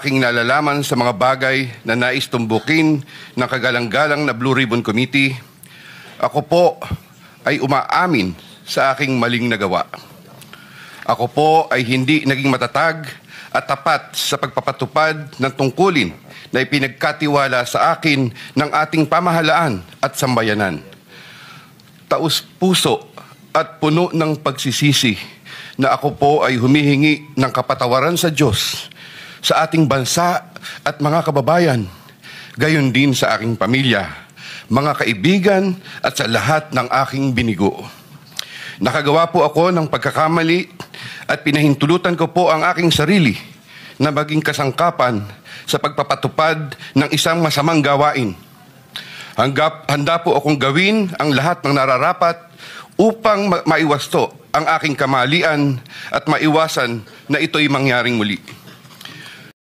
aking nalalaman sa mga bagay na nais tumbukin ng kagalang-galang na Blue Ribbon Committee, ako po ay umaamin sa aking maling nagawa. Ako po ay hindi naging matatag at tapat sa pagpapatupad ng tungkulin na ipinagkatiwala sa akin ng ating pamahalaan at sambayanan. Taus-puso at puno ng pagsisisi na ako po ay humihingi ng kapatawaran sa Diyos, sa ating bansa at mga kababayan, gayon din sa aking pamilya, mga kaibigan at sa lahat ng aking binigo. Nakagawa po ako ng pagkakamali at pinahintulutan ko po ang aking sarili na maging kasangkapan sa pagpapatupad ng isang masamang gawain. Handa po akong gawin ang lahat ng nararapat upang maiwasto ang aking kamalian at maiwasan na ito'y mangyaring muli.